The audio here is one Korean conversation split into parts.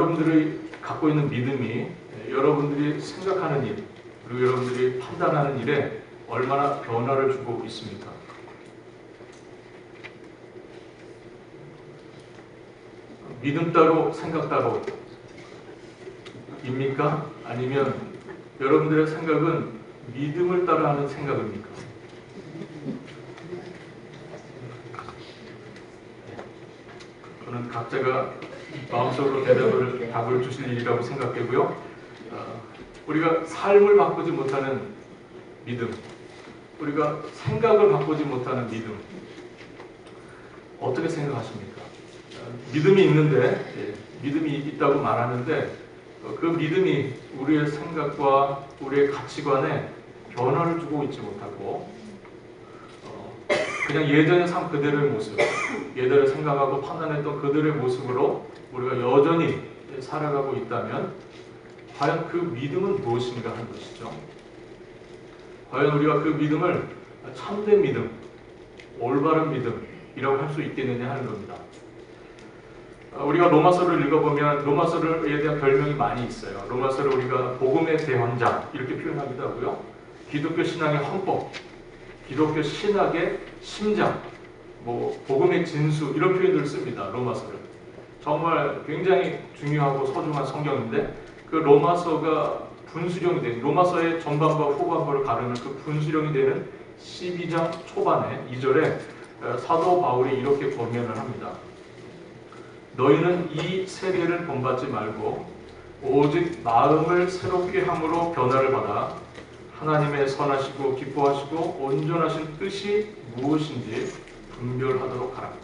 여러분들이 갖고 있는 믿음이 여러분들이 생각하는 일, 그리고 여러분들이 판단하는 일에 얼마나 변화를 주고 있습니까? 믿음 따로 생각 따로 입니까? 아니면 여러분들의 생각은 믿음을 따라하는 생각입니까? 저는 각자가 마음속으로 답을 주실 일이라고 생각되고요. 우리가 삶을 바꾸지 못하는 믿음, 우리가 생각을 바꾸지 못하는 믿음, 어떻게 생각하십니까? 믿음이 있는데, 믿음이 있다고 말하는데 그 믿음이 우리의 생각과 우리의 가치관에 변화를 주고 있지 못하고 그냥 예전의 삶 그대로의 모습, 예전에 생각하고 판단했던 그들의 모습으로 우리가 여전히 살아가고 있다면 과연 그 믿음은 무엇인가 하는 것이죠. 과연 우리가 그 믿음을 참된 믿음, 올바른 믿음이라고 할 수 있겠느냐 하는 겁니다. 우리가 로마서를 읽어보면 로마서에 대한 별명이 많이 있어요. 로마서를 우리가 복음의 대원장 이렇게 표현하기도 하고요. 기독교 신앙의 헌법, 기독교 신학의 심장, 복음의 진수 이런 표현들을 씁니다. 로마서를. 정말 굉장히 중요하고 소중한 성경인데 그 로마서가 분수령이 되는, 로마서의 전반과 후반부를 가르는 그 분수령이 되는 12장 초반에 2절에 사도 바울이 이렇게 권면을 합니다. 너희는 이 세대를 본받지 말고 오직 마음을 새롭게 함으로 변화를 받아 하나님의 선하시고 기뻐하시고 온전하신 뜻이 무엇인지 분별하도록 하라.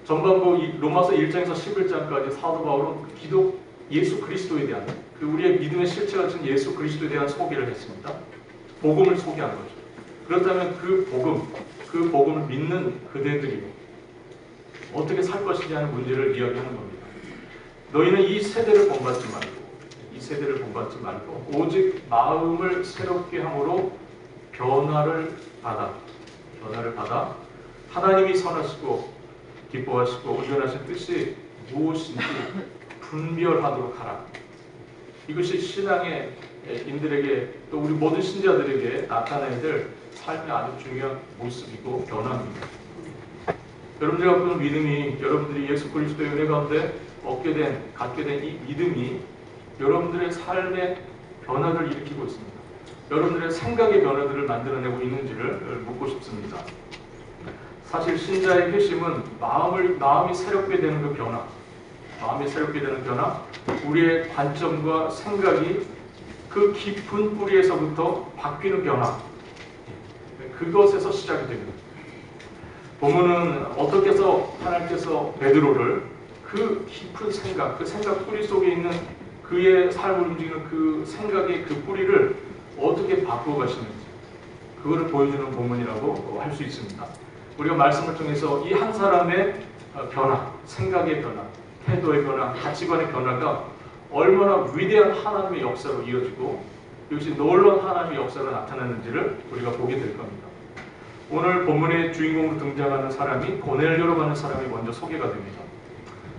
전반부 로마서 1장에서 11장까지 사도 바울은 예수 그리스도에 대한 우리의 믿음의 실체가 된 예수 그리스도에 대한 소개를 했습니다. 복음을 소개한 거죠. 그렇다면 그 복음을 믿는 그대들이 어떻게 살 것이냐는 문제를 이야기하는 겁니다. 너희는 이 세대를 본받지 말고 오직 마음을 새롭게 함으로 변화를 받아 하나님이 선하시고 기뻐하시고 온전하신 뜻이 무엇인지 분별하도록 하라. 이것이 신앙의 인들에게 또 우리 모든 신자들에게 나타나야 될 삶의 아주 중요한 모습이고 변화입니다. 여러분들이 갖고 있는 믿음이, 여러분들이 예수 그리스도의 은혜 가운데 갖게 된 이 믿음이 여러분들의 삶의 변화를 일으키고 있습니다. 여러분들의 생각의 변화들을 만들어내고 있는지를 묻고 싶습니다. 사실 신자의 회심은 마음이 새롭게 되는 그 변화, 우리의 관점과 생각이 그 깊은 뿌리에서부터 바뀌는 변화, 그것에서 시작이 됩니다. 본문은 어떻게 해서 하나님께서 베드로를 그 깊은 생각, 그 생각 뿌리 속에 있는 그의 삶을 움직이는 그 생각의 그 뿌리를 어떻게 바꾸어 가시는지 그거를 보여주는 본문이라고 할 수 있습니다. 우리가 말씀을 통해서 이 한 사람의 변화, 생각의 변화, 태도의 변화, 가치관의 변화가 얼마나 위대한 하나님의 역사로 이어지고 이것이 놀라운 하나님의 역사로 나타나는지를 우리가 보게 될 겁니다. 오늘 본문의 주인공으로 등장하는 사람이 고넬료라고 하는 사람이 먼저 소개가 됩니다.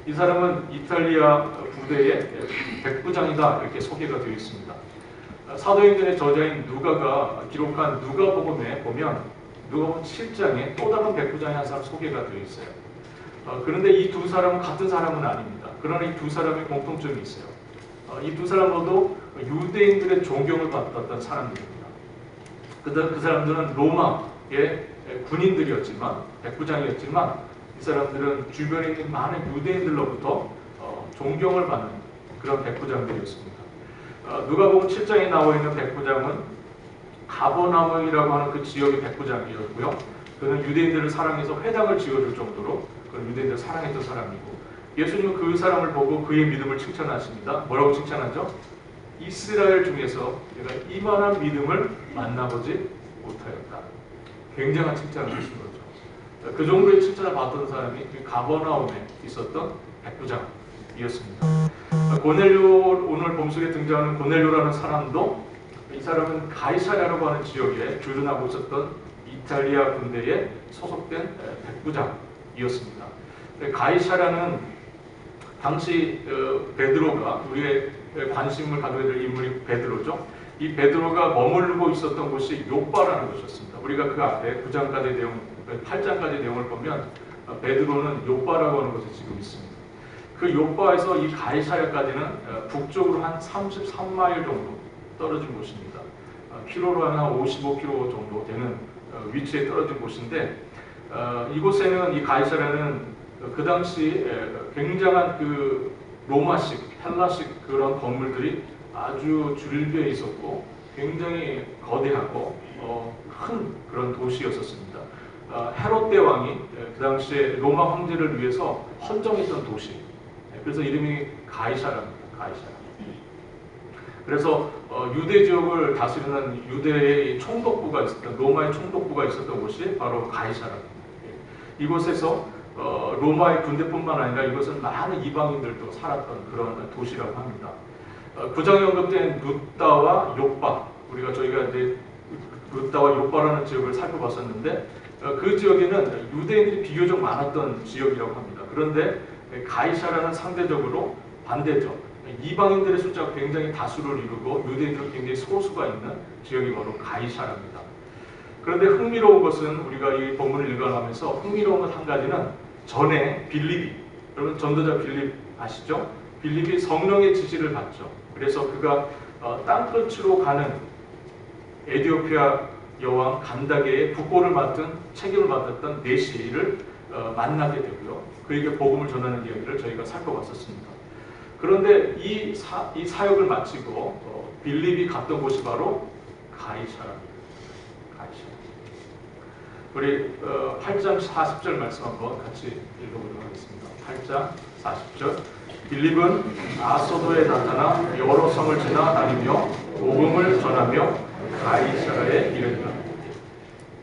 이 사람은 이탈리아 부대의 백부장이다 이렇게 소개가 되어 있습니다. 사도행전의 저자인 누가가 기록한 누가복음에 보면 누가복음 7장에 또 다른 백부장의 한 사람 소개가 되어 있어요. 그런데 이 두 사람은 같은 사람은 아닙니다. 그러나 이 두 사람의 공통점이 있어요. 이 두 사람 모두 유대인들의 존경을 받았던 사람들입니다. 그 사람들은 로마의 군인들이었지만, 백부장이었지만 이 사람들은 주변에 있는 많은 유대인들로부터 존경을 받는 그런 백부장들이었습니다. 누가복음 7장에 나와 있는 백부장은 가버나움이라고 하는 그 지역의 백부장이었고요. 그는 유대인들을 사랑해서 회당을 지어줄 정도로 그런 유대인들을 사랑했던 사람이고, 예수님은 그 사람을 보고 그의 믿음을 칭찬하십니다. 뭐라고 칭찬하죠? 이스라엘 중에서 내가 이만한 믿음을 만나보지 못하였다. 굉장한 칭찬을 하신 거죠. 그 정도의 칭찬을 받던 사람이 가버나움에 있었던 백부장이었습니다. 고넬료, 오늘 본문에 등장하는 고넬료라는 사람도, 이 사람은 가이사랴라고 하는 지역에 주둔하고 있었던 이탈리아 군대에 소속된 백부장이었습니다. 가이사랴는 당시 베드로가 우리의 관심을 가져야 될 인물이 베드로죠. 이 베드로가 머무르고 있었던 곳이 욥바라는 곳이었습니다. 우리가 그 앞에 9장까지 내용, 8장까지 내용을 보면 베드로는 욥바라고 하는 곳에 지금 있습니다. 그 욥바에서 이 가이사랴까지는 북쪽으로 한 33마일 정도 떨어진 곳입니다. 키로로 한 55km 정도 되는 위치에 떨어진 곳인데, 이곳에는 이 가이사랴는 그 당시 굉장한 그 로마식, 헬라식 그런 건물들이 아주 줄비에 있었고 굉장히 거대하고 큰 그런 도시였었습니다. 헤롯 대왕이 그 당시에 로마 황제를 위해서 헌정했던 도시. 그래서 이름이 가이사라입니다. 가이사라. 그래서 유대 지역을 다스리는 유대의 총독부가 있었던, 로마의 총독부가 있었던 곳이 바로 가이사라입니다. 이곳에서 로마의 군대뿐만 아니라 이것은 많은 이방인들도 살았던 그런 도시라고 합니다. 9장에 언급된 루다와 욥바, 저희가 이제 루다와 욥바라는 지역을 살펴봤었는데, 그 지역에는 유대인들이 비교적 많았던 지역이라고 합니다. 그런데 가이사라는 상대적으로 반대죠. 이방인들의 숫자가 굉장히 다수를 이루고 유대인들은 굉장히 소수가 있는 지역이 바로 가이사라입니다. 그런데 흥미로운 것은, 우리가 이 본문을 읽어가면서 흥미로운 것 한 가지는, 전에 빌립이, 여러분 전도자 빌립 아시죠? 빌립이 성령의 지시를 받죠. 그래서 그가 땅끝으로 가는 에티오피아 여왕 간다게의 북고를 맡은, 책임을 맡았던 네시를 만나게 되고요. 그에게 복음을 전하는 이야기를 저희가 살펴봤었습니다. 그런데 이 사역을 마치고 빌립이 갔던 곳이 바로 가이사라입니다. 가이사라. 우리 8장 40절 말씀 한번 같이 읽어보도록 하겠습니다. 8장 40절. 빌립은 아소도에 나타나 여러 성을 지나 다니며 복음을 전하며 가이사라에 이르니라.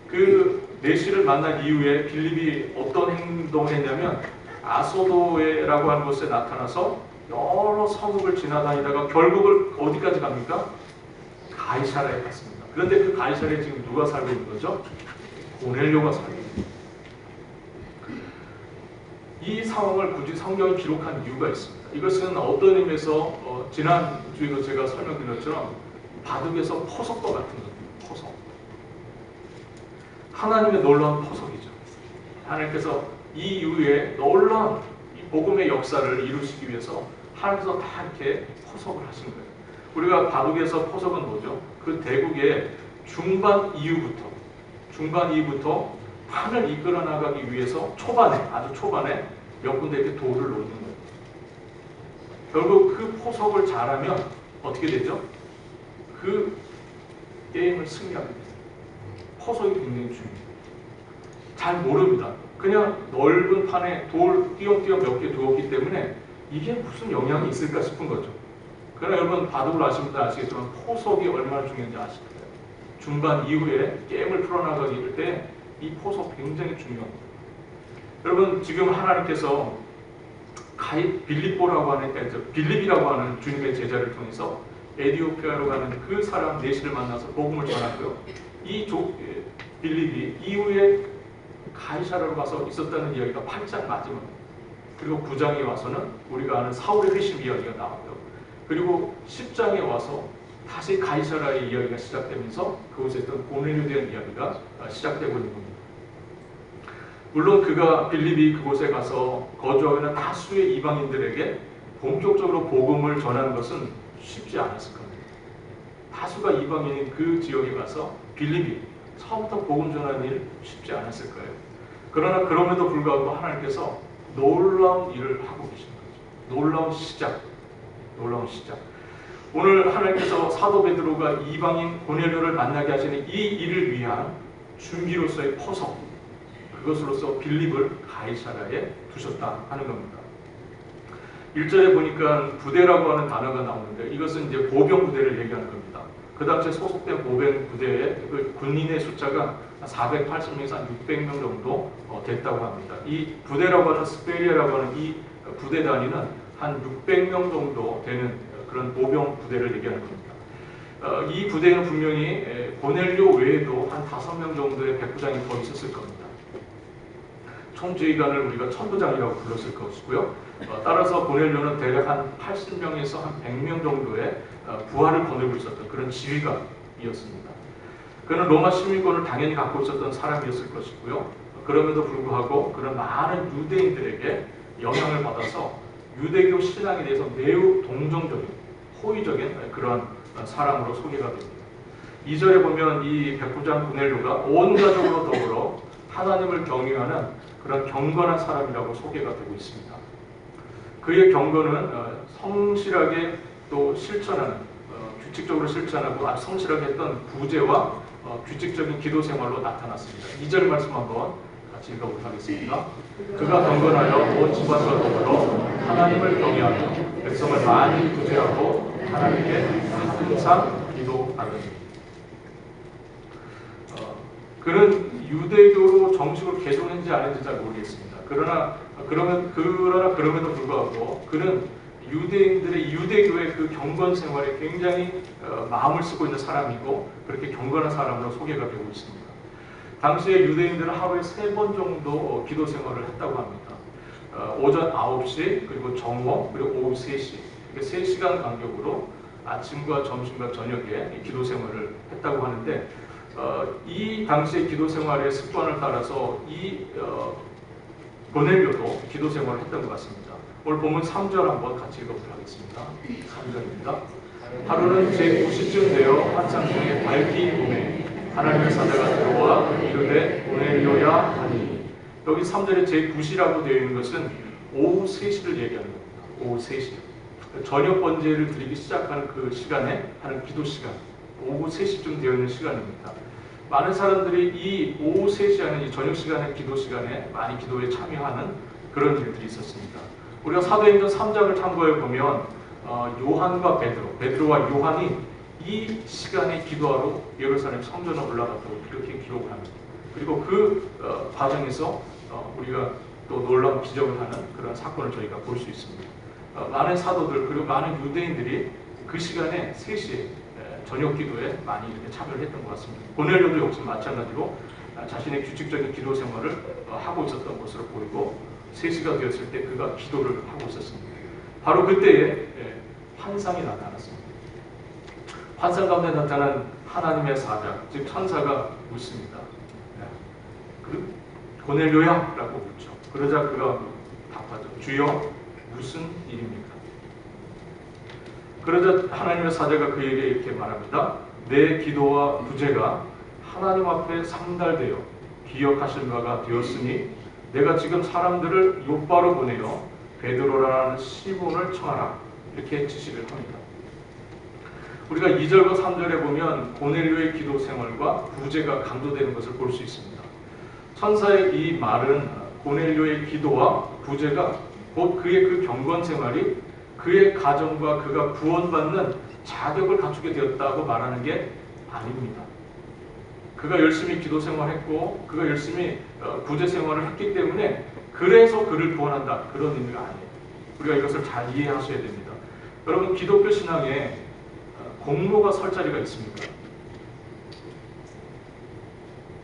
그 네시를 만난 이후에 빌립이 어떤 행동을 했냐면, 아소도에라고 하는 곳에 나타나서 여러 성읍을 지나다니다가 결국은 어디까지 갑니까? 가이사라에 갔습니다. 그런데 그 가이사라에 지금 누가 살고 있는 거죠? 고넬료가 살고 있습니다. 이 상황을 굳이 성경이 기록한 이유가 있습니다. 이것은 어떤 의미에서 지난 주에도 제가 설명드린 것처럼 바둑에서 포석과 같은 겁니다. 포석. 하나님의 놀라운 포석이죠. 하나님께서 이 이후에 놀라운 이 복음의 역사를 이루시기 위해서 하나님께서 다 이렇게 포석을 하신 거예요. 우리가 바둑에서 포석은 뭐죠? 그 대국의 중반 이후부터 판을 이끌어 나가기 위해서 아주 초반에 몇 군데 이렇게 돌을 놓는 거예요. 결국 그 포석을 잘하면 어떻게 되죠? 그 게임을 승리하게 돼요. 포석이 굉장히 중요해요. 잘 모릅니다. 그냥 넓은 판에 돌 띄엄띄엄 몇 개 두었기 때문에 이게 무슨 영향이 있을까 싶은 거죠. 그러나 여러분 바둑을 아시는 분들 아시겠지만 포석이 얼마나 중요한지 아시죠? 중반 이후에 게임을 풀어나가기 때 이 포석 굉장히 중요합니다. 여러분 지금 하나님께서 빌립이라고 하는 주님의 제자를 통해서 에티오피아로 가는 그 사람 네시를 만나서 복음을 전하고요. 이 빌립이 이후에 가이사라로 가서 있었다는 이야기가 8장 마지막, 그리고 9장에 와서는 우리가 아는 사울의 회심 이야기가 나왔고요. 그리고 10장에 와서 다시 가이사라의 이야기가 시작되면서 그곳에 있던 고넬료에 대한 이야기가 시작되고 있는 겁니다. 물론 빌립이 그곳에 가서 거주하고 있는 다수의 이방인들에게 본격적으로 복음을 전하는 것은 쉽지 않았을 겁니다. 다수가 이방인인 그 지역에 가서 빌립이 처음부터 복음 전하는 일 쉽지 않았을 거예요. 그러나 그럼에도 불구하고 하나님께서 놀라운 일을 하고 계신 거죠. 놀라운 시작. 오늘 하나님께서 사도 베드로가 이방인 고넬료를 만나게 하시는 이 일을 위한 준비로서의 포석, 그것으로서 빌립을 가이사라에 두셨다 하는 겁니다. 1절에 보니까 부대라고 하는 단어가 나오는데, 이것은 이제 보병 부대를 얘기하는 겁니다. 그 당시에 소속된 보병 부대의 그 군인의 숫자가 480명에서 한 600명 정도 됐다고 합니다. 이 부대라고 하는 스페리아라고 하는 이 부대 단위는 한 600명 정도 되는 그런 보병 부대를 얘기하는 겁니다. 이 부대는 분명히 고넬료 외에도 한 5명 정도의 백부장이 더 있었을 겁니다. 총지휘관을 우리가 천부장이라고 불렀을 것이고요. 따라서 고넬료는 대략 한 80명에서 한 100명 정도의 부하를 거느리고 있었던 그런 지휘관이었습니다. 그는 로마 시민권을 당연히 갖고 있었던 사람이었을 것이고요. 그럼에도 불구하고 그런 많은 유대인들에게 영향을 받아서 유대교 신앙에 대해서 매우 동정적인, 호의적인 그런 사람으로 소개가 됩니다. 2절에 보면 이 백부장 고넬료가 온 가족으로 더불어 하나님을 경외하는 그런 경건한 사람이라고 소개가 되고 있습니다. 그의 경건은 성실하게 또 실천하는, 규칙적으로 실천하고 아주 성실하게 했던 구제와 규칙적인 기도 생활로 나타났습니다. 2절 말씀 한번 같이 읽어보도록 하겠습니다. 그가 경건하여 온 집안과 더불어 하나님을 경외하며 백성을 많이 구제하고 하나님께 항상 기도하더니. 그는 유대교로 정식으로 개종했는지 아닌지 잘 모르겠습니다. 그럼에도 불구하고 그는 유대인들의 유대교의 그 경건 생활에 굉장히 마음을 쓰고 있는 사람이고 그렇게 경건한 사람으로 소개가 되고 있습니다. 당시에 유대인들은 하루에 3번 정도 기도 생활을 했다고 합니다. 오전 9시, 그리고 정오, 그리고 오후 3시. 3시간 간격으로 아침과 점심과 저녁에 기도 생활을 했다고 하는데 이 당시의 기도 생활의 습관을 따라서 이 고넬료도 기도 생활을 했던 것 같습니다. 오늘 본문 3절 한번 같이 읽어보도록 하겠습니다. 3절입니다. 하루는 제9시쯤 되어 한창 중에 밝기 오매 하나님의 사자가 들어와 이르되 고넬료야 하니. 여기 3절에 제9시라고 되어 있는 것은 오후 3시를 얘기하는 겁니다. 오후 3시. 저녁 번제를 드리기 시작하는 그 시간에 하는 기도 시간, 오후 3시쯤 되어 있는 시간입니다. 많은 사람들이 이 오후 3시 하는 이 저녁 시간의 기도 시간에 많이 기도에 참여하는 그런 일들이 있었습니다. 우리가 사도행전 3장을 참고해 보면 요한과 베드로와 요한이 이 시간에 기도하러 예루살렘 성전에 올라갔다고 이렇게 기록을 합니다. 그리고 그 과정에서 우리가 또 놀라운 기적을 하는 그런 사건을 저희가 볼 수 있습니다. 많은 사도들 그리고 많은 유대인들이 그 시간에 3시에 저녁 기도에 많이 이렇게 참여를 했던 것 같습니다. 고넬료도 역시 마찬가지로 자신의 규칙적인 기도 생활을 하고 있었던 것으로 보이고 3시가 되었을 때 그가 기도를 하고 있었습니다. 바로 그때에 환상이 나타났습니다. 환상 가운데 나타난 하나님의 사자, 즉 천사가 묻습니다. 그 고넬료야? 라고 묻죠. 그러자 그가 답하죠. 주여, 무슨 일입니까? 그러자 하나님의 사자가 그에게 이렇게 말합니다. 내 기도와 구제가 하나님 앞에 상달되어 기억하실 바가 되었으니 내가 지금 사람들을 욥바로 보내어 베드로라는 시몬을 청하라. 이렇게 지시를 합니다. 우리가 2절과 3절에 보면 고넬료의 기도 생활과 구제가 강조되는 것을 볼 수 있습니다. 천사의 이 말은 고넬료의 기도와 구제가 곧 그의 그 경건 생활이 그의 가정과 그가 구원받는 자격을 갖추게 되었다고 말하는 게 아닙니다. 그가 열심히 기도 생활했고 그가 열심히 구제 생활을 했기 때문에 그래서 그를 구원한다. 그런 의미가 아니에요. 우리가 이것을 잘 이해하셔야 됩니다. 여러분, 기독교 신앙에 공로가 설 자리가 있습니까?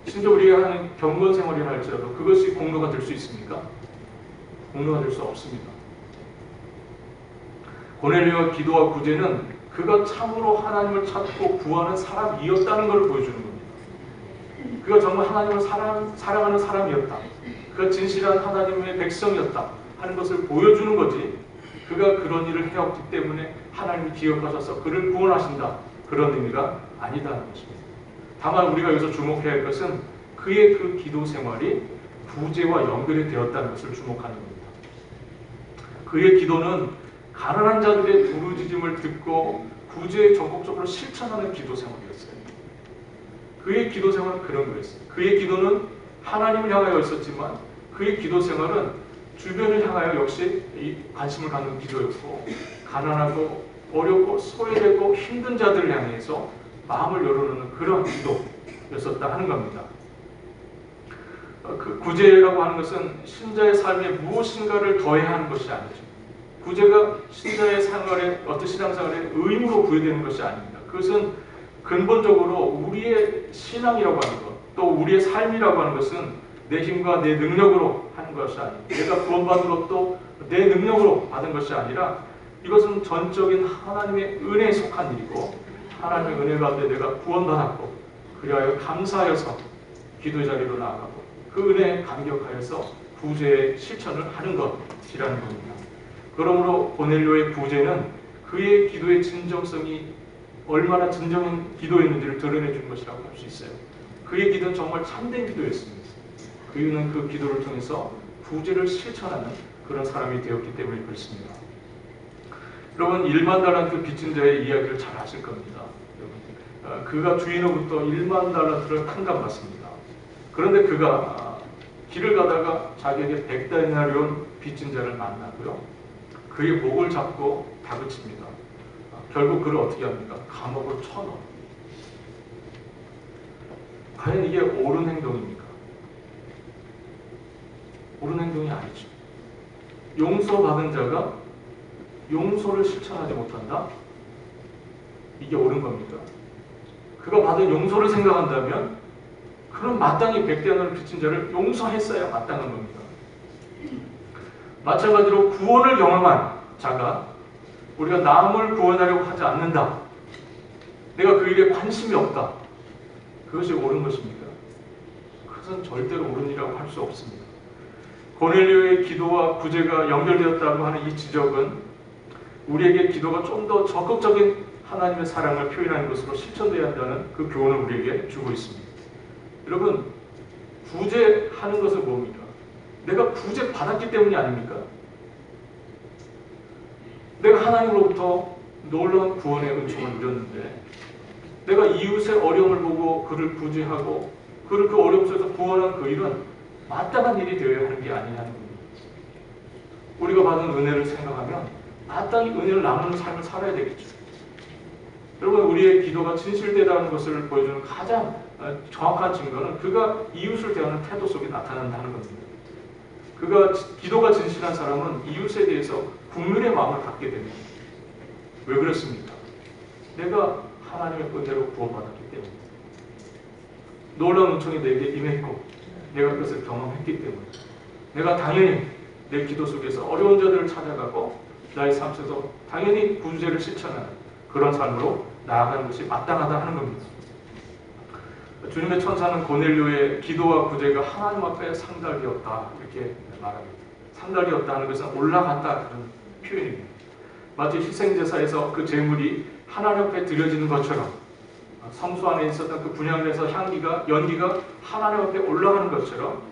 심지어 우리가 하는 경건 생활이라 할지라도 그것이 공로가 될 수 있습니까? 공로가 될 수 없습니다. 고넬료의 기도와 구제는 그가 참으로 하나님을 찾고 구하는 사람이었다는 것을 보여주는 겁니다. 그가 정말 하나님을 사랑하는 사람이었다. 그가 진실한 하나님의 백성이었다 하는 것을 보여주는 거지, 그가 그런 일을 해왔기 때문에 하나님이 기억하셔서 그를 구원하신다, 그런 의미가 아니다는 것입니다. 다만 우리가 여기서 주목해야 할 것은 그의 그 기도 생활이 구제와 연결이 되었다는 것을 주목하는 겁니다. 그의 기도는 가난한 자들의 부르짖음을 듣고 구제에 적극적으로 실천하는 기도 생활이었어요. 그의 기도 생활은 그런 거였어요. 그의 기도는 하나님을 향하여 있었지만 그의 기도 생활은 주변을 향하여 역시 관심을 갖는 기도였고, 가난하고 어렵고 소외되고 힘든 자들을 향해서 마음을 열어놓는 그런 기도였었다 하는 겁니다. 그 구제라고 하는 것은 신자의 삶에 무엇인가를 더해야 하는 것이 아니죠. 구제가 신자의 생활에, 어떤 신앙생활에 의무로 부여되는 것이 아닙니다. 그것은 근본적으로 우리의 신앙이라고 하는 것, 또 우리의 삶이라고 하는 것은 내 힘과 내 능력으로 하는 것이 아니고 내가 구원받은 것도 내 능력으로 받은 것이 아니라 이것은 전적인 하나님의 은혜에 속한 일이고 하나님의 은혜 가운데 내가 구원받았고 그리하여 감사하여서 기도 자리로 나아가고 그 은혜에 감격하여서 구제의 실천을 하는 것이라는 겁니다. 그러므로 고넬료의 구제는 그의 기도의 진정성이 얼마나 진정한 기도였는지를 드러내 준 것이라고 할 수 있어요. 그의 기도는 정말 참된 기도였습니다. 그는 그 기도를 통해서 구제를 실천하는 그런 사람이 되었기 때문에 그렇습니다. 여러분 1만 달란트 빚진 자의 이야기를 잘 아실 겁니다. 그가 주인으로부터 1만 달란트를 탕감받습니다. 그런데 그가 길을 가다가 자기에게 100데나리온 빚진 자를 만나고요. 그의 목을 잡고 다그칩니다. 결국 그를 어떻게 합니까? 감옥을 쳐넣어요. 과연 이게 옳은 행동입니까? 옳은 행동이 아니죠. 용서받은 자가 용서를 실천하지 못한다? 이게 옳은 겁니까? 그가 받은 용서를 생각한다면 그는 마땅히 100데나리온을 빚진 자를 용서했어야 마땅한 겁니다. 마찬가지로 구원을 경험한 자가 우리가 남을 구원하려고 하지 않는다. 내가 그 일에 관심이 없다. 그것이 옳은 것입니까? 그것은 절대로 옳은 일이라고 할 수 없습니다. 고넬료의 기도와 구제가 연결되었다고 하는 이 지적은 우리에게 기도가 좀 더 적극적인 하나님의 사랑을 표현하는 것으로 실천되어야 한다는 그 교훈을 우리에게 주고 있습니다. 여러분, 구제하는 것은 뭡니까? 내가 구제 받았기 때문이 아닙니까? 내가 하나님으로부터 놀라운 구원의 은총을 누렸는데 내가 이웃의 어려움을 보고 그를 구제하고 그를 그 어려움 속에서 구원한 그 일은 마땅한 일이 되어야 하는 게 아니냐는 겁니다. 우리가 받은 은혜를 생각하면 마땅히 은혜를 나누는 삶을 살아야 되겠죠. 여러분, 우리의 기도가 진실되다는 것을 보여주는 가장 정확한 증거는 그가 이웃을 대하는 태도 속에 나타난다는 겁니다. 그가 기도가 진실한 사람은 이웃에 대해서 국민의 마음을 갖게 됩니다. 왜 그렇습니까? 내가 하나님의 은혜로 구원받았기 때문에 놀라운 은총이 내게 임했고 내가 그것을 경험했기 때문에 내가 당연히 내 기도 속에서 어려운 자들을 찾아가고 나의 삶 속에서 당연히 구제를 실천하는 그런 삶으로 나아가는 것이 마땅하다 하는 겁니다. 주님의 천사는 고넬료의 기도와 구제가 하나님 앞에 상달되었다 이렇게 말합니다. 상달되었다 하는 것은 올라갔다 그런 표현입니다. 마치 희생제사에서 그 제물이 하나님 앞에 드려지는 것처럼 성소 안에 있었던 그 분향에서 연기가 하나님 앞에 올라가는 것처럼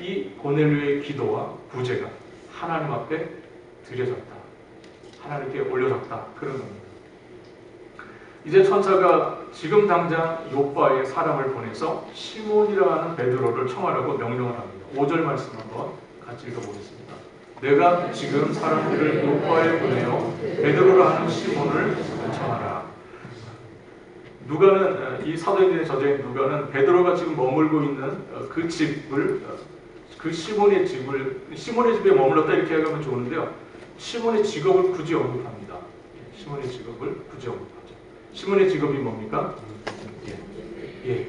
이 고넬료의 기도와 구제가 하나님 앞에 드려졌다. 하나님께 올려졌다. 그런 겁니다. 이제 천사가 지금 당장 요빠에 사람을 보내서 시몬이라는 베드로를 청하라고 명령을 합니다. 5절 말씀 한번 같이 읽어보겠습니다. 내가 지금 사람들을 요빠에 보내어 베드로라 하는 시몬을 청하라. 누가는 이 사도행전에 저자인 누가는 베드로가 지금 머물고 있는 그 집을 그 시몬의 집에 머물렀다 이렇게 하면 좋은데요. 시몬의 직업을 굳이 언급합니다. 시몬의 직업을 굳이 언급하죠. 시몬의 직업이 뭡니까?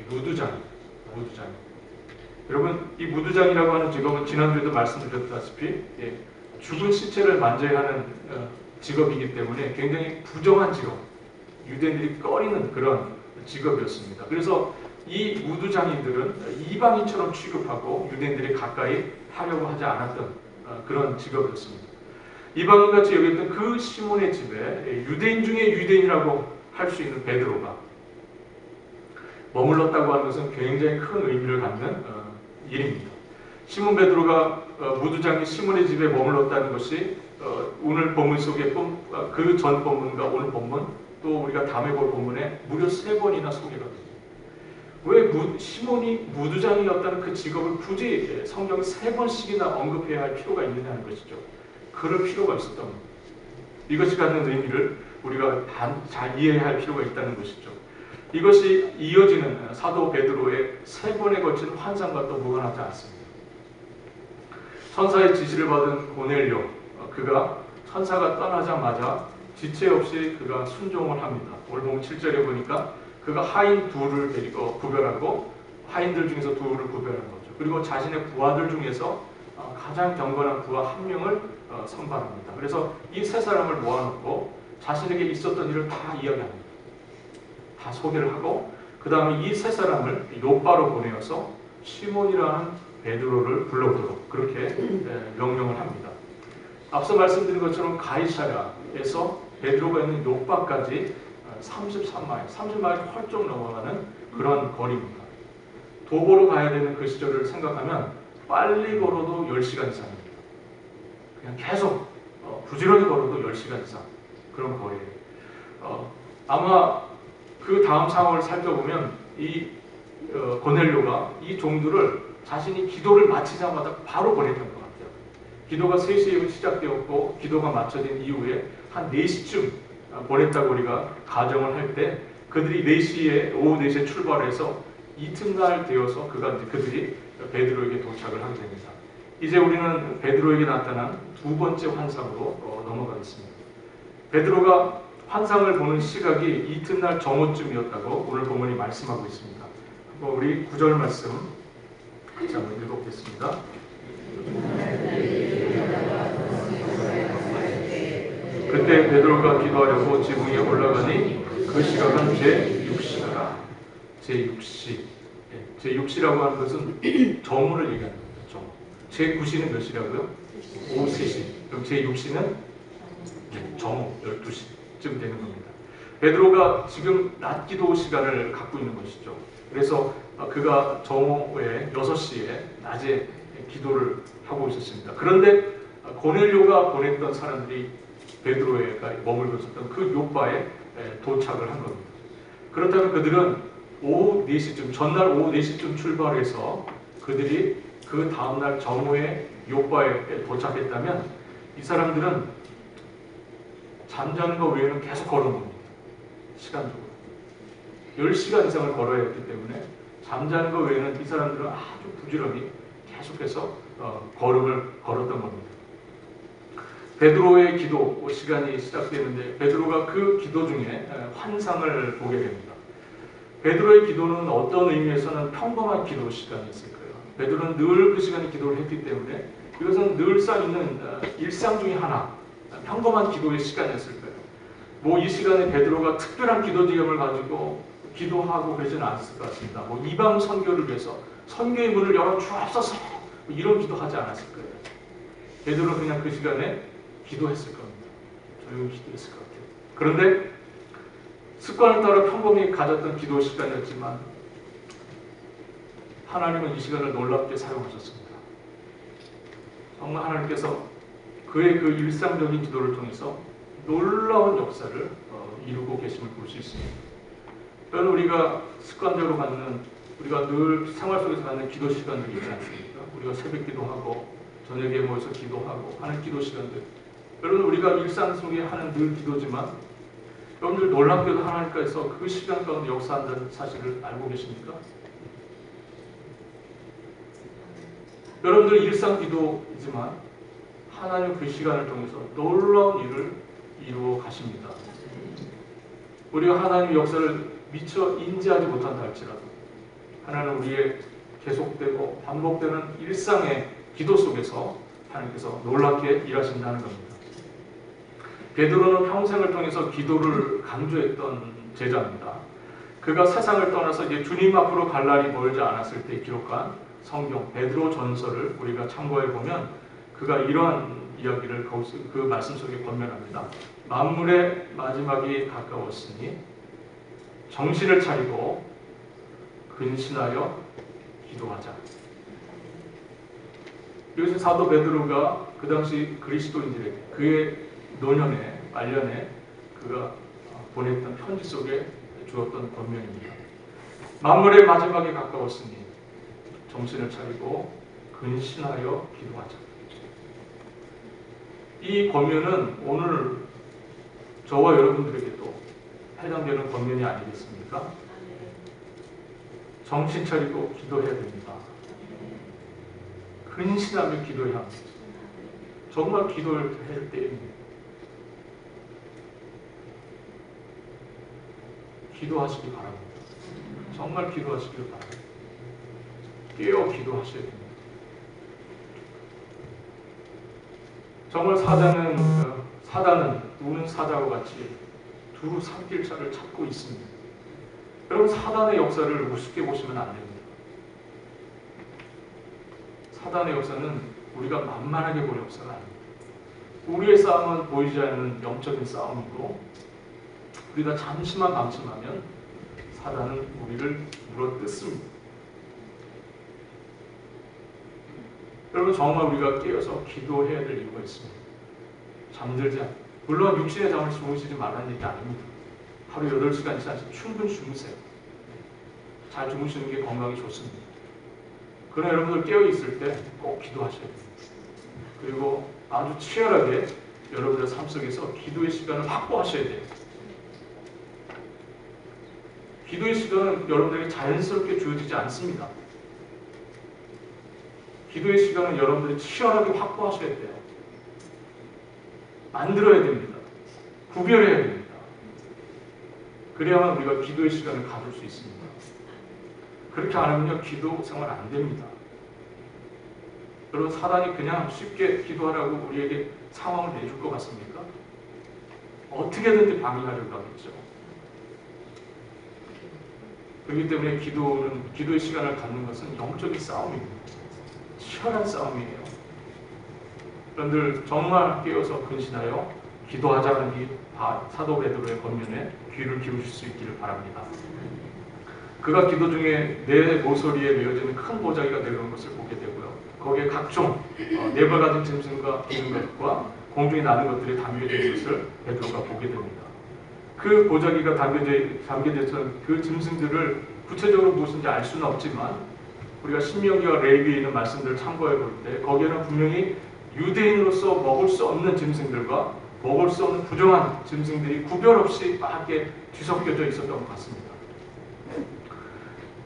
무두장. 여러분, 이 무두장이라고 하는 직업은 지난주에도 말씀드렸다시피 죽은 시체를 만져야 하는 직업이기 때문에 굉장히 부정한 직업, 유대인들이 꺼리는 그런 직업이었습니다. 그래서 이 무두장이들은 이방인처럼 취급하고 유대인들이 가까이 하려고 하지 않았던 그런 직업이었습니다. 이방인같이 여겼던 그 시몬의 집에 유대인 중에 유대인이라고 할 수 있는 베드로가 머물렀다고 하는 것은 굉장히 큰 의미를 갖는 일입니다. 시몬 베드로가 무두장이 시몬의 집에 머물렀다는 것이 오늘 본문 속에 그 전 본문과 오늘 본문 또 우리가 다음에 볼 본문에 무려 3번이나 소개가 됩니다. 왜 시몬이 무두장이었다는 그 직업을 굳이 성경에 3번씩이나 언급해야 할 필요가 있느냐는 것이죠. 그럴 필요가 있었던 겁니다. 이것이 갖는 의미를 우리가 잘 이해해야 할 필요가 있다는 것이죠. 이것이 이어지는 사도 베드로의 3번에 걸친 환상과 또 무관하지 않습니다. 천사의 지시를 받은 고넬료, 그가 천사가 떠나자마자 지체 없이 그가 순종을 합니다. 오늘 보면 7절에 보니까 그가 하인 둘을 데리고 구별하고 하인들 중에서 둘을 구별한 거죠. 그리고 자신의 부하들 중에서 가장 경건한 부하 한 명을 선발합니다. 그래서 이 세 사람을 모아놓고 자신에게 있었던 일을 다 이야기합니다. 다 소개를 하고 그 다음에 이 세 사람을 요바로 보내어서 시몬이라는 베드로를 불러오도록 그렇게 명령을 합니다. 앞서 말씀드린 것처럼 가이사랴에서 베드로가 있는 요바까지 33마일, 30마일 헐쩍 넘어가는 그런 거리입니다. 도보로 가야 되는 그 시절을 생각하면 빨리 걸어도 10시간 이상입니다. 그냥 계속 부지런히 걸어도 10시간 이상 그런 거리예요. 아마 그 다음 상황을 살펴보면 이 고넬료가 이 종들을 자신이 기도를 마치자마자 바로 보냈던 것 같아요. 기도가 3시에 시작되었고 기도가 마쳐진 이후에 한 4시쯤 보냈다고 우리가 가정을 할 때 그들이 4시에 오후 4시에 출발해서 이튿날 되어서 그들이 베드로에게 도착을 하게 됩니다. 이제 우리는 베드로에게 나타난 두 번째 환상으로 넘어가겠습니다. 베드로가 환상을 보는 시각이 이튿날 정오쯤이었다고 오늘 본문이 말씀하고 있습니다. 한번 우리 9절 말씀 같이 한번 읽어보겠습니다. 그때 베드로가 기도하려고 지붕 위에 올라가니 그 시각은 제6시더라. 제6시. 제6시라고 하는 것은 정오를 얘기하는 겁니다. 정오. 제9시는 몇 시라고요? 오후 3시. 그럼 제6시는 정오 12시쯤 되는 겁니다. 베드로가 지금 낮 기도 시간을 갖고 있는 것이죠. 그래서 그가 정오에 6시에 낮에 기도를 하고 있었습니다. 그런데 고넬료가 보냈던 사람들이 베드로에 머물고 있었던 그 요바에 도착을 한 겁니다. 그렇다면 그들은 오후 4시쯤, 전날 오후 4시쯤 출발해서 그들이 그 다음날 정오에 요바에 도착했다면 이 사람들은 잠자는 것 외에는 계속 걸은 겁니다. 시간적으로. 10시간 이상을 걸어야 했기 때문에 잠자는 것 외에는 이 사람들은 아주 부지런히 계속해서 걸음을 걸었던 겁니다. 베드로의 기도 시간이 시작되는데 베드로가 그 기도 중에 환상을 보게 됩니다. 베드로의 기도는 어떤 의미에서는 평범한 기도 시간이었을 거예요. 베드로는 늘 그 시간에 기도를 했기 때문에 이것은 늘상 있는 일상 중에 하나, 평범한 기도의 시간이었을 거예요. 뭐 이 시간에 베드로가 특별한 기도 지경을 가지고 기도하고 그러지는 않았을 것 같습니다. 뭐 이방 선교를 위해서 선교의 문을 열어 주옵소서 이런 기도하지 않았을 거예요. 베드로는 그냥 그 시간에 기도했을 겁니다. 조용히 기도했을 것 같아요. 그런데 습관을 따라 평범히 가졌던 기도 시간이었지만 하나님은 이 시간을 놀랍게 사용하셨습니다. 정말 하나님께서 그의 그 일상적인 기도를 통해서 놀라운 역사를 이루고 계심을 볼 수 있습니다. 여러분 우리가 습관적으로 갖는 우리가 늘 생활 속에서 갖는 기도 시간들이 있지 않습니까? 우리가 새벽 기도하고 저녁에 모여서 기도하고 하는 기도 시간들 여러분 우리가 일상 속에 하는 늘 기도지만 여러분들 놀랍게도 하나님께서 그 시간 가운데 역사한다는 사실을 알고 계십니까? 여러분들 일상 기도이지만 하나님 그 시간을 통해서 놀라운 일을 이루어 가십니다. 우리가 하나님의 역사를 미처 인지하지 못한다 할지라도 하나님은 우리의 계속되고 반복되는 일상의 기도 속에서 하나님께서 놀랍게 일하신다는 겁니다. 베드로는 평생을 통해서 기도를 강조했던 제자입니다. 그가 세상을 떠나서 이제 주님 앞으로 갈 날이 멀지 않았을 때 기록한 성경 베드로 전서를 우리가 참고해 보면 그가 이러한 이야기를 거기서 그 말씀 속에 권면합니다. 만물의 마지막이 가까웠으니 정신을 차리고 근신하여 기도하자. 여기서 사도 베드로가 그 당시 그리스도인들에게 그의 노년에 말년에 그가 보냈던 편지 속에 주었던 권면입니다. 만물의 마지막이 가까웠으니 정신을 차리고 근신하여 기도하자. 이 권면은 오늘 저와 여러분들에게도 해당되는 권면이 아니겠습니까? 정신 차리고 기도해야 됩니다. 근신하며 기도해야 합니다. 정말 기도를 할 때입니다. 기도하시기 바랍니다. 정말 기도하시길 바랍니다. 깨어 기도하셔야 됩니다. 정말 사단은 우는 사자와 같이 두 삽길자를 찾고 있습니다. 여러분, 사단의 역사를 우습게 보시면 안 됩니다. 사단의 역사는 우리가 만만하게 볼 역사가 아닙니다. 우리의 싸움은 보이지 않는 영적인 싸움이고, 우리가 잠시만 방심하면 사단은 우리를 물어뜯습니다. 여러분, 정말 우리가 깨어서 기도해야 될 이유가 있습니다. 잠들지 않고, 물론 육신의 잠을 주무시지 말라는 얘기 아닙니다. 하루 8시간 이상씩 충분히 주무세요. 잘 주무시는 게 건강에 좋습니다. 그러나 여러분들 깨어있을 때 꼭 기도하셔야 됩니다. 그리고 아주 치열하게 여러분의 삶 속에서 기도의 시간을 확보하셔야 돼요. 기도의 시간은 여러분들에게 자연스럽게 주어지지 않습니다. 기도의 시간은 여러분들이 치열하게 확보하셔야 돼요. 만들어야 됩니다. 구별해야 됩니다. 그래야만 우리가 기도의 시간을 가질 수 있습니다. 그렇게 안 하면요, 기도 생활 안 됩니다. 여러분, 사단이 그냥 쉽게 기도하라고 우리에게 상황을 내줄 것 같습니까? 어떻게든지 방해하려고 하겠죠. 그렇기 때문에 기도의 시간을 갖는 것은 영적인 싸움입니다. 치열한 싸움이에요. 여러분들 정말 깨어서 근신하여 기도하자는 이 사도 베드로의 권면에 귀를 기울이실 수 있기를 바랍니다. 그가 기도 중에 내 모서리에 메어지는 큰 보자기가 내려오는 것을 보게 되고요. 거기에 각종 네벌 같은 짐승과 기는 것과 공중에 나는 것들이 담겨져 있는 것을 베드로가 보게 됩니다. 그 보자기가 담겨져 있던 그 짐승들을 구체적으로 무엇인지 알 수는 없지만, 우리가 신명기와 레위기에 있는 말씀들을 참고해 볼 때 거기에는 분명히 유대인으로서 먹을 수 없는 짐승들과 먹을 수 없는 부정한 짐승들이 구별 없이 막 뒤섞여져 있었던 것 같습니다.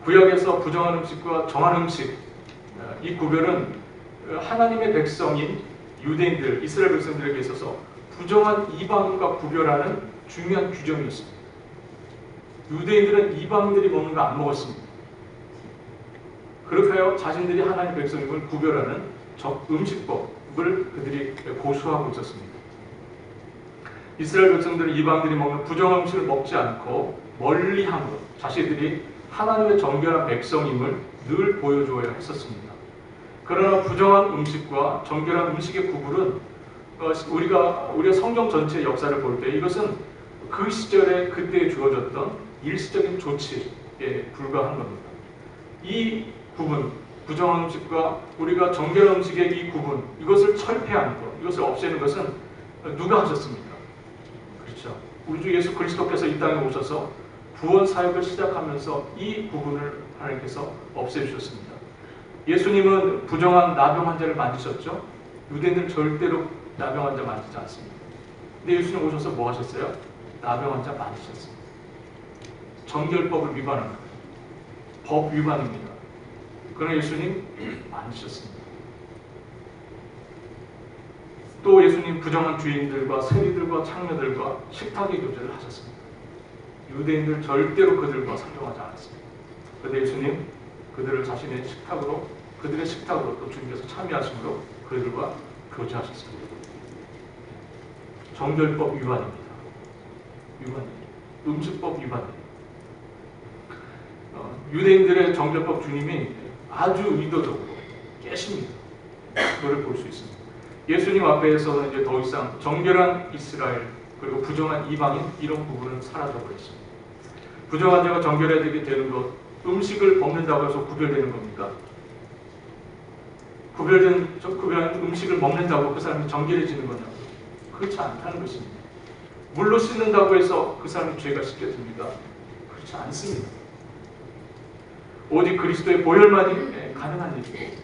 구약에서 부정한 음식과 정한 음식, 이 구별은 하나님의 백성인 유대인들, 이스라엘 백성들에게 있어서 부정한 이방인과 구별하는 중요한 규정이었습니다. 유대인들은 이방인들이 먹는 거 안 먹었습니다. 그렇게 하여 자신들이 하나님 백성임을 구별하는 음식법을 그들이 고수하고 있었습니다. 이스라엘 백성들은 이방인들이 먹는 부정한 음식을 먹지 않고 멀리함으로 자신들이 하나님의 정결한 백성임을 늘 보여주어야 했었습니다. 그러나 부정한 음식과 정결한 음식의 구분은 우리가 성경 전체의 역사를 볼 때 이것은 그 시절에 그때에 주어졌던 일시적인 조치에 불과한 겁니다. 이 구분, 부정한 음식과 우리가 정결한 음식의 이 구분, 이것을 철폐하는 것, 이것을 없애는 것은 누가 하셨습니까? 그렇죠. 우리 주 예수 그리스도께서 이 땅에 오셔서 구원 사역을 시작하면서 이 구분을 하나님께서 없애주셨습니다. 예수님은 부정한 나병 환자를 만지셨죠? 유대인들은 절대로 나병 환자 만지지 않습니다. 근데 예수님 오셔서 뭐 하셨어요? 나병 환자 만지셨습니다. 정결법을 위반한 거예요. 법 위반입니다. 그러나 예수님 만지셨습니다. 또 예수님 부정한 주인들과 세리들과 창녀들과 식탁의 교제를 하셨습니다. 유대인들 절대로 그들과 상종하지 않았습니다. 그런데 예수님 그들의 식탁으로 또 주님께서 참여하심으로 그들과 교제하셨습니다. 정결법 위반입니다. 음식법 위반입니다. 유대인들의 정결법 주님이 아주 의도적으로 깨십니다. 그걸 볼 수 있습니다. 예수님 앞에서는 이제 더 이상 정결한 이스라엘 그리고 부정한 이방인 이런 부분은 사라져버렸습니다. 부정한 자가 정결해지게 되는 것, 음식을 먹는다고 해서 구별되는 겁니까? 구별한 음식을 먹는다고 그 사람이 정결해지는 거냐고? 그렇지 않다는 것입니다. 물로 씻는다고 해서 그 사람이 죄가 씻겨집니까? 그렇지 않습니다. 오직 그리스도의 보혈만이 가능한 일이고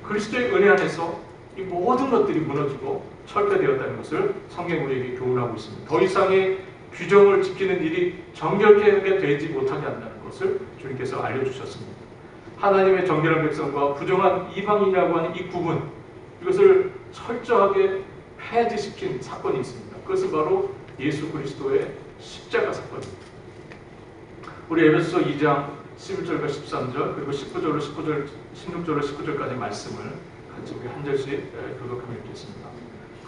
그리스도의 은혜 안에서 이 모든 것들이 무너지고 철폐되었다는 것을 성경이 우리에게 교훈하고 있습니다. 더 이상의 규정을 지키는 일이 정결하게 되지 못하게 한다는 것을 주님께서 알려주셨습니다. 하나님의 정결한 백성과 부정한 이방인이라고 하는 이 구분, 이것을 철저하게 폐지시킨 사건이 있습니다. 그것은 바로 예수 그리스도의 십자가 사건입니다. 우리 에베소서 2장 11절과 13절 그리고 19절로 16절로 19절까지 말씀을 같이 우리 한 절씩 교독하며 읽겠습니다.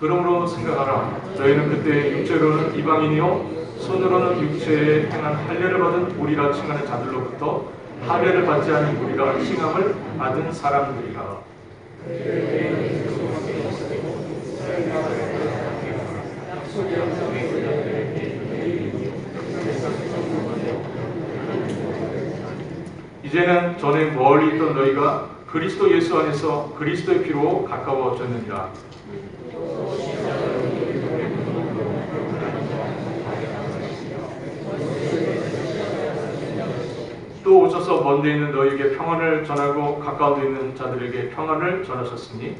그러므로 생각하라. 너희는 그때 육체로는 이방인이요 손으로는 육체에 행한 할례를 받은 우리라 칭하는 자들로부터 할례를 받지 않은 우리라 칭함을 받은 사람들이라. 이제는 전에 멀리 있던 너희가 그리스도 예수 안에서 그리스도의 피로 가까워졌느니라. 또 오셔서 먼데 있는 너희에게 평안을 전하고 가까운 데 있는 자들에게 평안을 전하셨으니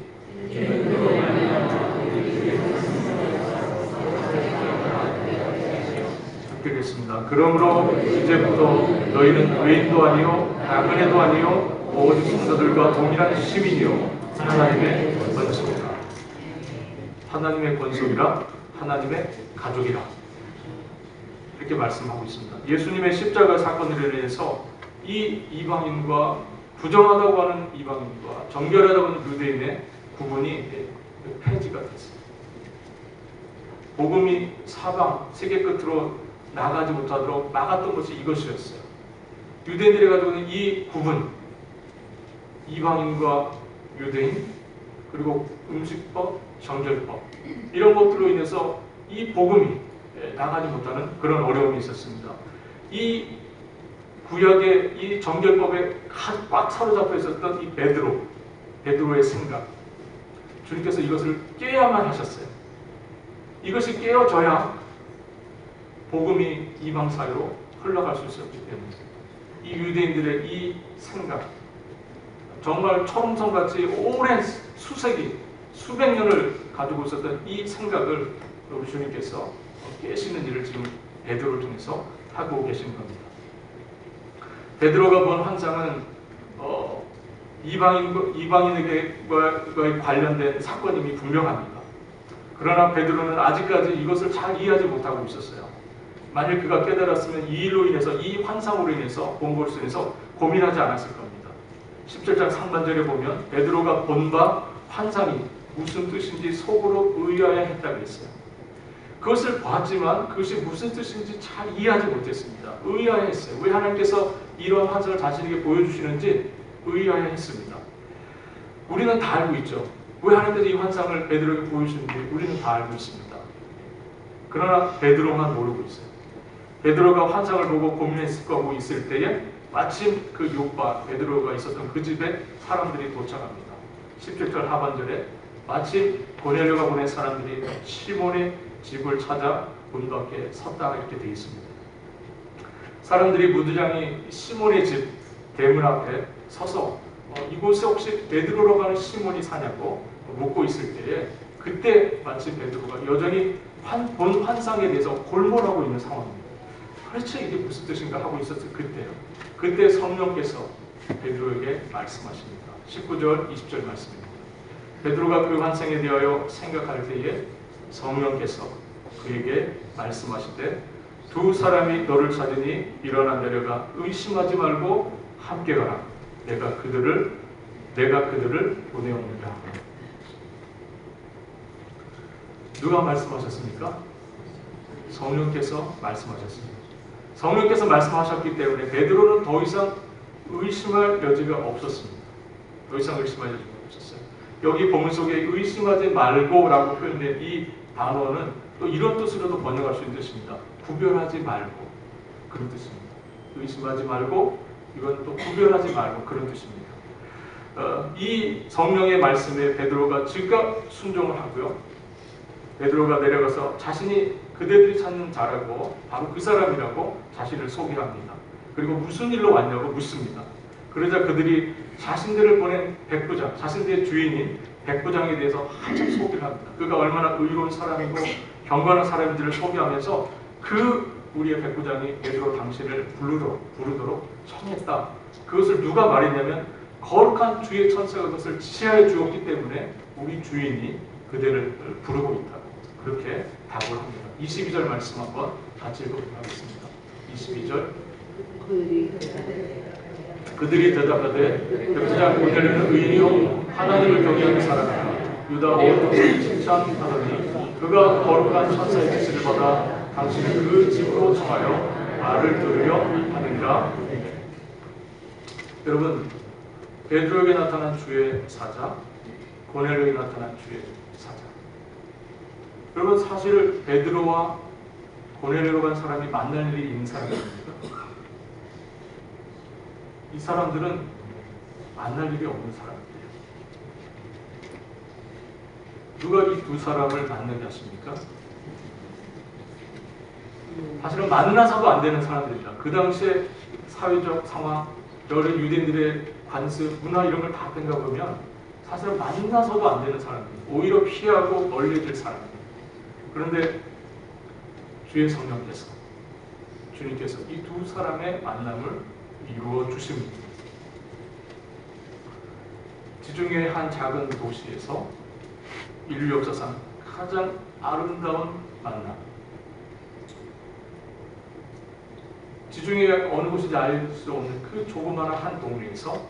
읽겠습니다. 그러므로 이제부터 너희는 외인도 아니요 나그네도 아니요 오직 성도들과 동일한 시민이요 하나님의 권속이라. 하나님의 권속이라 하나님의 가족이라 이렇게 말씀하고 있습니다. 예수님의 십자가 사건으로 인해서 이 이방인과 부정하다고 하는 이방인과 정결하다고 하는 유대인의 구분이 폐지가 됐습니다. 복음이 사방 세계 끝으로 나가지 못하도록 막았던 것이 이것이었어요. 유대인들이 가지고 있는 이 구분, 이방인과 유대인, 그리고 음식법, 정결법 이런 것들로 인해서 이 복음이 나가지 못하는 그런 어려움이 있었습니다. 이 구약의 이 정결법에 꽉 사로잡혀 있었던 이 베드로의 생각, 주님께서 이것을 깨야만 하셨어요. 이것이 깨어져야 복음이 이방 사회로 흘러갈 수 있었기 때문에 이 유대인들의 이 생각, 정말 철옹성같이 오랜 수세기, 수백 년을 가지고 있었던 이 생각을 우리 주님께서 깨시는 일을 지금 베드로를 통해서 하고 계신 겁니다. 베드로가 본 환상은 이방인에게와의 관련된 사건임이 분명합니다. 그러나 베드로는 아직까지 이것을 잘 이해하지 못하고 있었어요. 만일 그가 깨달았으면 이 일로 인해서, 이 환상으로 인해서, 본 것으로 인해서 고민하지 않았을 겁니다. 17장 상반절에 보면 베드로가 본 바 환상이 무슨 뜻인지 속으로 의아해했다고 했어요. 그것을 봤지만 그것이 무슨 뜻인지 잘 이해하지 못했습니다. 의아해했어요. 왜 하나님께서 이런 환상을 자신에게 보여주시는지 의아해했습니다. 우리는 다 알고 있죠. 왜 하나님께서 이 환상을 베드로에게 보여주시는지 우리는 다 알고 있습니다. 그러나 베드로만 모르고 있어요. 베드로가 환상을 보고 고민했고 있을 때에 마침 그 요파 베드로가 있었던 그 집에 사람들이 도착합니다. 17절 하반절에 마침 고넬료가 보낸 사람들이 시몬의 집을 찾아 문 밖에 섰다 이렇게 되어 있습니다. 사람들이 무두장이 시몬의 집 대문 앞에 서서 이곳에 혹시 베드로라고 하는 시몬이 사냐고 묻고 있을 때에 그때 마침 베드로가 여전히 본 환상에 대해서 골몰하고 있는 상황입니다. 도대체 이게 무슨 뜻인가 하고 있었을 그때요. 그때 성령께서 베드로에게 말씀하십니다. 19절 20절 말씀입니다. 베드로가 그 환상에 대하여 생각할 때에 성령께서 그에게 말씀하시되 두 사람이 너를 찾으니 일어나 내려가 의심하지 말고 함께 가라. 내가 그들을 보내옵니다. 누가 말씀하셨습니까? 성령께서 말씀하셨습니다. 성령께서 말씀하셨기 때문에 베드로는 더 이상 의심할 여지가 없었습니다. 더 이상 의심할 여지가 없었어요. 여기 본문 속에 의심하지 말고라고 표현된 이 단어는 또 이런 뜻으로도 번역할 수 있는 뜻입니다. 구별하지 말고 그런 뜻입니다. 의심하지 말고 이건 또 구별하지 말고 그런 뜻입니다. 이 성령의 말씀에 베드로가 즉각 순종을 하고요. 베드로가 내려가서 자신이 그대들이 찾는 자라고 바로 그 사람이라고 자신을 소개합니다. 그리고 무슨 일로 왔냐고 묻습니다. 그러자 그들이 자신들을 보낸 백부장, 자신들의 주인인 백부장에 대해서 한참 소개를 합니다. 그가 얼마나 의로운 사람이고 경건한 사람인지를 소개하면서 우리의 백부장이 베드로 당신을 부르도록 청했다. 그것을 누가 말했냐면 거룩한 주의 천사가 그것을 지시하여 주었기 때문에 우리 주인이 그대를 부르고 있다. 그렇게 답을 합니다. 22절 말씀 한번 같이 읽어보도록 하겠습니다. 22절 그들이 대답하되 백제장 고넬료는 의인이요 하나님을 경외하는 사람이라. 유다 온 동족이 칭찬하더니 그가 거룩한 천사의 계시를 받아 당신을 그 집으로 청하여 말을 들으려 하는가. 여러분, 베드로에게 나타난 주의 사자, 고넬료에게 나타난 주의 사자. 여러분, 사실 베드로와 고넬료로 간 사람이 만날 일이 있는 사람입니다. 이 사람들은 만날 일이 없는 사람입니다. 누가 이 두 사람을 만나게 하십니까? 사실은 만나서도 안 되는 사람들입니다. 그 당시에 사회적 상황, 여러 유대인들의 관습, 문화 이런 걸 다 생각해보면 사실은 만나서도 안 되는 사람입니다. 오히려 피하고 멀리질 사람입니다. 그런데 주의 성령께서, 주님께서 이 두 사람의 만남을 이루어 주십니다. 지중해의 한 작은 도시에서 인류 역사상 가장 아름다운 만남. 지중해 어느 곳인지 알 수 없는 그 조그마한 한 동네에서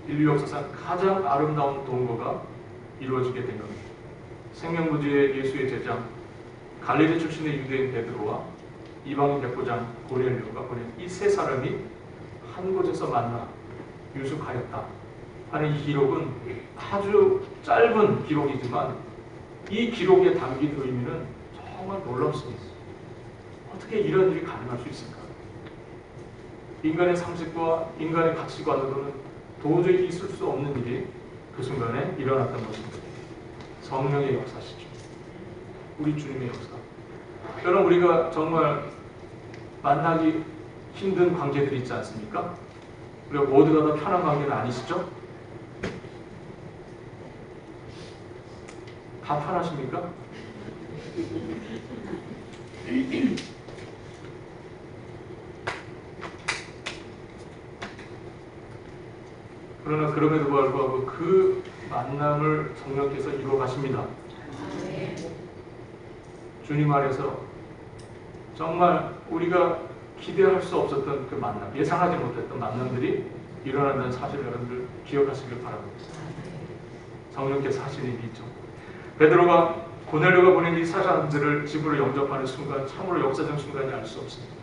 인류 역사상 가장 아름다운 동거가 이루어지게 된 겁니다. 생명구주의 예수의 제자, 갈릴리 출신의 유대인 베드로와 이방인 백부장 고넬료가 보낸 이 세 사람이 한 곳에서 만나 유숙하였다 하는 이 기록은 아주 짧은 기록이지만 이 기록에 담긴 의미는 정말 놀랍습니다. 어떻게 이런 일이 가능할 수 있을까? 인간의 상식과 인간의 가치관으로는 도저히 있을 수 없는 일이 그 순간에 일어났던 것입니다. 성령의 역사시죠. 우리 주님의 역사. 여러분, 우리가 정말 만나기 힘든 관계들이 있지 않습니까? 우리가 모두가 다 편한 관계는 아니시죠? 다 편하십니까? 그러나 그럼에도 불구하고 그 만남을 성령께서 이루어 가십니다. 주님 안에서 정말 우리가 기대할 수 없었던 그 만남, 예상하지 못했던 만남들이 일어난다는 사실을 여러분들 기억하시길 바랍니다. 성령께서 하신 일이 있죠. 베드로가 고넬료가 보낸 이 사람들을 집으로 영접하는 순간, 참으로 역사적 순간이 알 수 없습니다.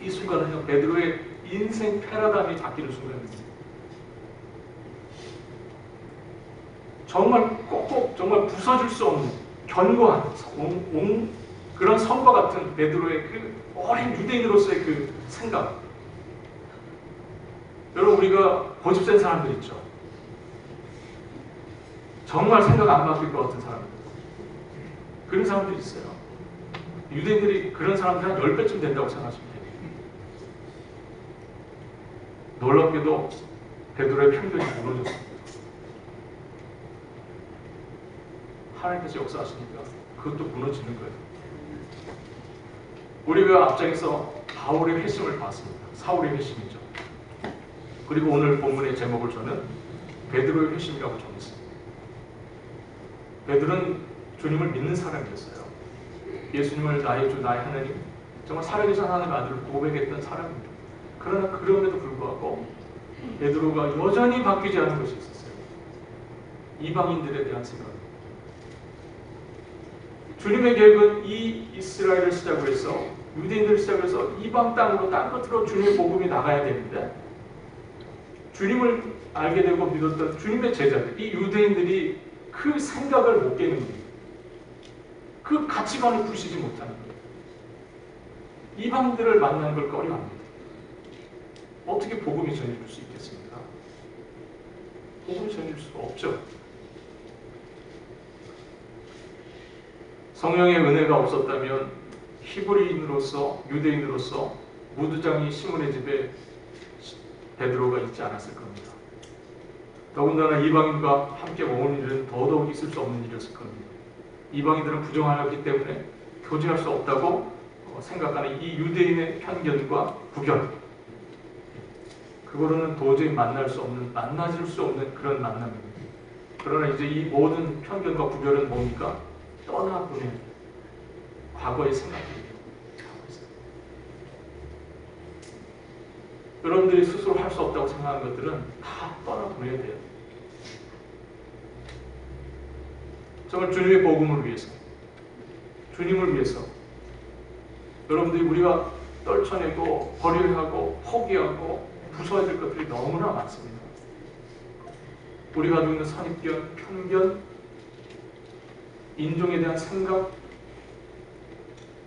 이 순간은요, 베드로의 인생 패러다임이 바뀌는 순간입니다. 정말 꼭꼭 정말 부서질 수 없는 견고한 그런 성과 같은 베드로의 그 어린 유대인으로서의 그 생각. 여러분, 우리가 고집센 사람들 있죠. 정말 생각 안 바뀔 것 같은 사람들. 그런 사람들이 있어요. 유대인들이 그런 사람들이 한 10배쯤 된다고 생각하시면 돼요. 놀랍게도 베드로의 편견이 무너졌습니다. 하나님께서 역사하시니까 그것도 무너지는 거예요. 우리가 앞장에서 바울의 회심을 봤습니다. 사울의 회심이죠. 그리고 오늘 본문의 제목을 저는 베드로의 회심이라고 정했습니다. 베드로는 주님을 믿는 사람이었어요. 예수님을 나의 주, 나의 하나님, 정말 살아계신 하나님의 아들을 고백했던 사람입니다. 그러나 그럼에도 불구하고 베드로가 여전히 바뀌지 않은 것이 있었어요. 이방인들에 대한 생각. 주님의 계획은 이 이스라엘을 시작으로 해서, 유대인들을 시작으로 해서 이방 땅으로 땅끝으로 주님의 복음이 나가야 되는데, 주님을 알게 되고 믿었던 주님의 제자들, 이 유대인들이 그 생각을 못 깨는 거예요. 그 가치관을 부시지 못하는 거예요. 이방인들을 만나는 걸 꺼려합니다. 어떻게 복음이 전해질 수 있겠습니까? 복음이 전해질 수가 없죠. 성령의 은혜가 없었다면 히브리인으로서, 유대인으로서 무두장이 시몬의 집에 베드로가 있지 않았을 겁니다. 더군다나 이방인과 함께 머무는 일은 더더욱 있을 수 없는 일이었을 겁니다. 이방인들은 부정하였기 때문에 교제할 수 없다고 생각하는 이 유대인의 편견과 구별, 그거로는 도저히 만날 수 없는, 만나질 수 없는 그런 만남입니다. 그러나 이제 이 모든 편견과 구별은 뭡니까? 떠나보낸 과거의 생각입니다. 여러분들이 스스로 할 수 없다고 생각하는 것들은 다 떠나보내야 돼요. 정말 주님의 복음을 위해서, 주님을 위해서 여러분들이 우리가 떨쳐내고 버려하고 포기하고 부숴야 될 것들이 너무나 많습니다. 우리가 가지고 있는 선입견, 편견, 인종에 대한 생각,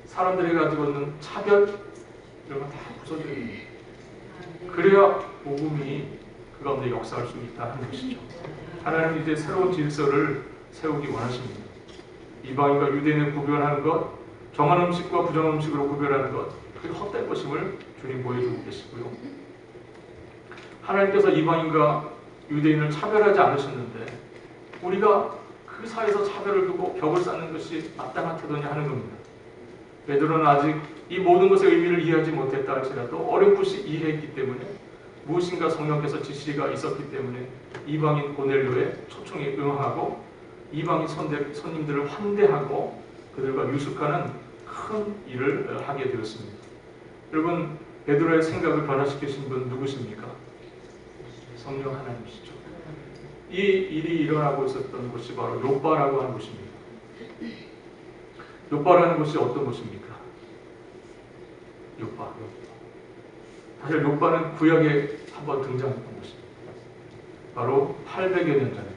사람들이 가지고 있는 차별, 이런 거 다 부숴줘야 됩니다. 그래야 복음이 그 가운데 역사할 수 있다는 것이죠. 하나님은 이제 새로운 질서를 세우기 원하십니다. 이방인과 유대인을 구별하는 것, 정한 음식과 부정 음식으로 구별하는 것, 그게 헛된 것임을 주님 보여주고 계시고요. 하나님께서 이방인과 유대인을 차별하지 않으셨는데 우리가 그 사이에서 차별을 두고 벽을 쌓는 것이 마땅한 태도냐 하는 겁니다. 베드로는 아직 이 모든 것의 의미를 이해하지 못했다 할지라도 어렴풋이 이해했기 때문에 무엇인가 성령께서 지시가 있었기 때문에 이방인 고넬료의 초청에 응하고 이방인 손님들을 환대하고 그들과 유숙하는 큰 일을 하게 되었습니다. 여러분, 베드로의 생각을 변화시키신 분 누구십니까? 성령 하나님이시죠. 이 일이 일어나고 있었던 곳이 바로 욥바라고 하는 곳입니다. 욥바라는 곳이 어떤 곳입니까? 욥바. 사실 욥바는 구약에 한번 등장했던 곳입니다. 바로 800여 년 전에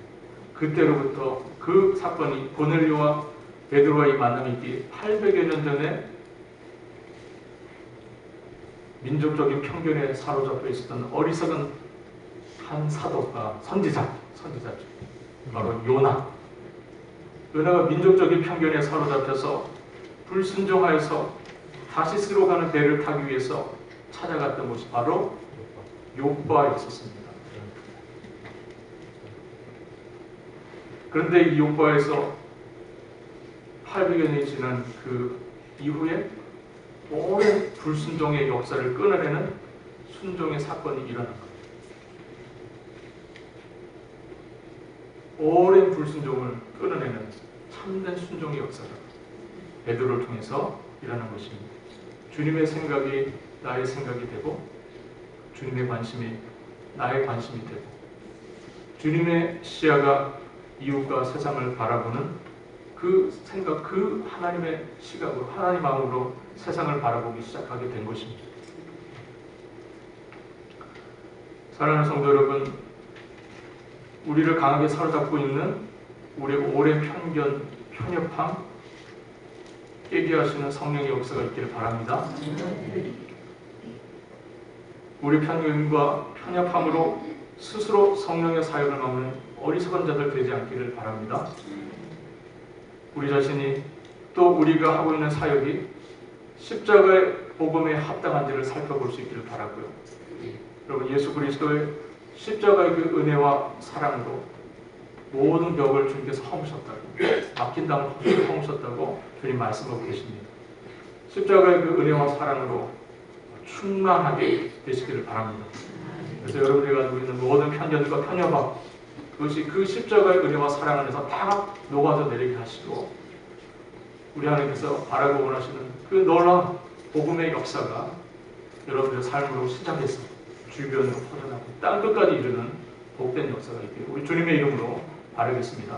그때로부터 그 사건이 고넬료와 베드로와의 만남이 있기 800여 년 전에 민족적인 편견에 사로잡혀 있었던 어리석은 한 사도가 선지자죠. 바로 요나가 민족적인 편견에 사로잡혀서 불순종하여서 다시스로 가는 배를 타기 위해서 찾아갔던 곳이 바로 욥바였었습니다. 그런데 이 욥바에서 800여 년이 지난 그 이후에 오랜 불순종의 역사를 끊어내는 순종의 사건이 일어난 겁니다. 오랜 불순종을 끊어내는 참된 순종의 역사가 베드로를 통해서 일어난 것입니다. 주님의 생각이 나의 생각이 되고 주님의 관심이 나의 관심이 되고 주님의 시야가 이웃과 세상을 바라보는 그 생각, 그 하나님의 시각으로, 하나님 마음으로 세상을 바라보기 시작하게 된 것입니다. 사랑하는 성도 여러분, 우리를 강하게 사로잡고 있는 우리의 오랜 편견, 편협함 깨게 하시는 성령의 역사가 있기를 바랍니다. 우리 편견과 편협함으로 스스로 성령의 사역을 막는 어리석은 자들 되지 않기를 바랍니다. 우리 자신이 또 우리가 하고 있는 사역이 십자가의 복음에 합당한지를 살펴볼 수 있기를 바라고요. 여러분, 예수 그리스도의 십자가의 그 은혜와 사랑으로 모든 벽을 주님께서 허무셨다고, 막힌 땅을 허무셨다고 주님 말씀하고 계십니다. 십자가의 그 은혜와 사랑으로 충만하게 되시기를 바랍니다. 그래서 여러분들이 가지고 있는 모든 편견과 편협함, 그것이 그 십자가의 은혜와 사랑 안에서 다 녹아져 내리게 하시고 우리 하나님께서 바라고 원하시는 그 놀라운 복음의 역사가 여러분들의 삶으로 시작해서 주변으로 퍼져나가고 땅끝까지 이르는 복된 역사가 있기를 우리 주님의 이름으로 바라겠습니다.